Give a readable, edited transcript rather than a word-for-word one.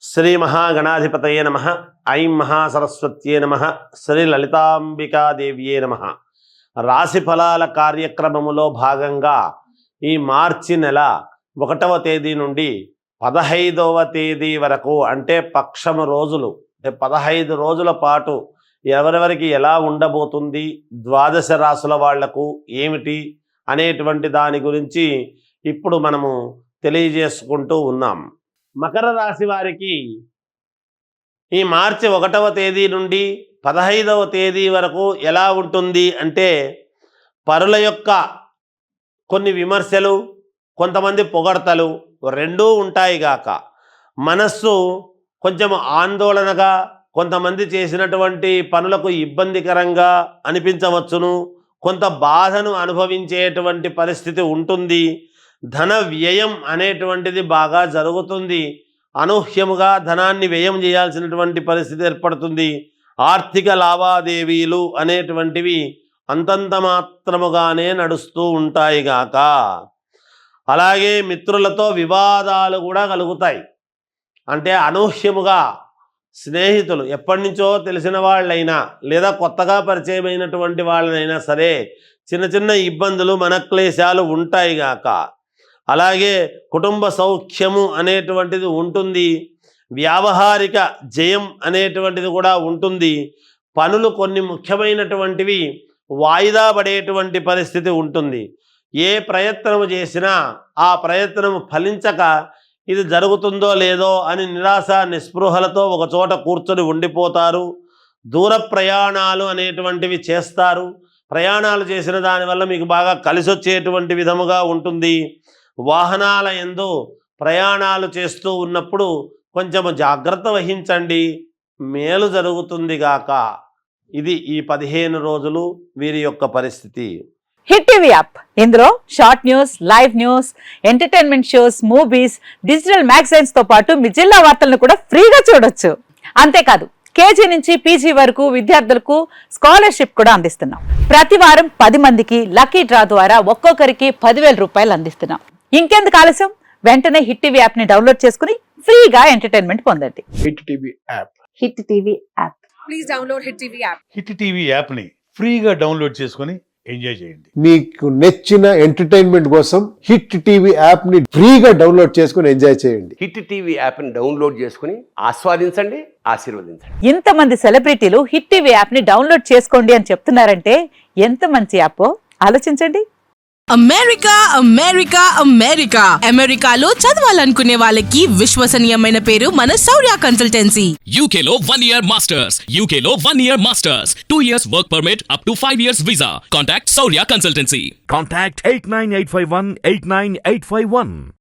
శ్రీ మహాగణాధిపతయే నమః. ఐం మహాసరస్వత్యే నమః. శ్రీ లలితాంబికాదేవ్యే నమః. రాశి ఫలాల కార్యక్రమములో భాగంగా ఈ మార్చి నెల 1వ తేదీ నుండి 15వ తేదీ వరకు అంటే పక్షము రోజులు, అంటే 15 రోజుల పాటు ఎవరెవరికి ఎలా ఉండబోతుంది, ద్వాదశ రాశుల వాళ్లకు ఏమిటి అనేటువంటి దాని గురించి ఇప్పుడు మనము తెలియజేసుకుంటూ ఉన్నాం. మకర రాశి వారికి ఈ మార్చి 1వ తేదీ నుండి 15వ తేదీ వరకు ఎలా ఉంటుంది అంటే, పరుల యొక్క కొన్ని విమర్శలు, కొంతమంది పొగడ్తలు రెండూ ఉంటాయి గాక, మనస్సు కొంచెం ఆందోళనగా, కొంతమంది చేసినటువంటి పనులకు ఇబ్బందికరంగా అనిపించవచ్చును, కొంత బాధను అనుభవించేటువంటి పరిస్థితి ఉంటుంది. ధన వ్యయం అనేటువంటిది బాగా జరుగుతుంది. అనూహ్యముగా ధనాన్ని వ్యయం చేయాల్సినటువంటి పరిస్థితి ఏర్పడుతుంది. ఆర్థిక లావాదేవీలు అనేటువంటివి అంతంత మాత్రముగానే నడుస్తూ ఉంటాయి గాక, అలాగే మిత్రులతో వివాదాలు కూడా కలుగుతాయి. అంటే అనూహ్యముగా స్నేహితులు, ఎప్పటి నుంచో తెలిసిన వాళ్ళైనా లేదా కొత్తగా పరిచయమైనటువంటి వాళ్ళనైనా సరే చిన్న చిన్న ఇబ్బందులు, మనక్లేశాలు ఉంటాయి గాక, అలాగే కుటుంబ సౌఖ్యము అనేటువంటిది ఉంటుంది. వ్యావహారిక జయం అనేటువంటిది కూడా ఉంటుంది. పనులు కొన్ని ముఖ్యమైనటువంటివి వాయిదా పడేటువంటి పరిస్థితి ఉంటుంది. ఏ ప్రయత్నము చేసినా ఆ ప్రయత్నము ఫలించక ఇది జరుగుతుందో లేదో అని నిరాశ నిస్పృహలతో ఒక చోట కూర్చొని ఉండిపోతారు. దూర ప్రయాణాలు అనేటువంటివి చేస్తారు. ప్రయాణాలు చేసిన దానివల్ల మీకు బాగా కలిసి వచ్చేటువంటి విధముగా ఉంటుంది. వాహనాల యందు ప్రయాణాలు చేస్తూ ఉన్నప్పుడు కొంచెం జాగ్రత్త వహించండి, మేలు జరుగుతుంది గాక. ఇది ఈ 15 రోజులు వీరి యొక్క పరిస్థితి. హిట్ టీవీ యాప్, ఇందులో short news, live news, entertainment shows, movies, digital magazines తో పాటు మీ జిల్లా వార్తలను కూడా ఫ్రీగా చూడొచ్చు. అంతేకాదు కేజీ నుంచి పీజీ వరకు విద్యార్థులకు స్కాలర్షిప్ కూడా అందిస్తున్నాం. ప్రతి వారం 10 మందికి లక్కీ డ్రా ద్వారా ఒక్కొక్కరికి 10,000 రూపాయలు అందిస్తున్నాం. ఇంకెందుకు ఆలస్యం, వెంటనే హిట్ టీవీ యాప్ ని డౌన్లోడ్ చేసుకుని ఫ్రీగా ఎంటర్టైన్మెంట్ పొందండి. Hit TV app. Hit TV app. Please download hit TV app. Hit TV app ని ఫ్రీగా డౌన్లోడ్ చేసుకొని ఎంజాయ్ చేయండి. మీకు నచ్చిన ఎంటర్టైన్మెంట్ కోసం హిట్ టీవీ యాప్ ని ఫ్రీగా డౌన్లోడ్ చేసుకొని ఎంజాయ్ చేయండి. హిట్ టీవీ యాప్ ని డౌన్లోడ్ చేసుకుని ఆస్వాదించండి, ఆశీర్వదించండి. ఇంతమంది సెలబ్రిటీలు హిట్ టీవీ యాప్ ని డౌన్లోడ్ చేసుకోండి అని చెప్తున్నారంటే ఎంత మంచి యాప్ ఆలోచించండి. అమెరికా అమెరికా అమెరికా అమెరికాలో చదవాలనుకునే వాళ్ళకి విశ్వసనీయమైన పేరు మన శౌర్య కన్సల్టెన్సీ. UK లో 1 year masters, UK లో 1 year masters, 2 years work permit up to 5 years visa. Contact Saurya Consultancy. Contact 89851 89851.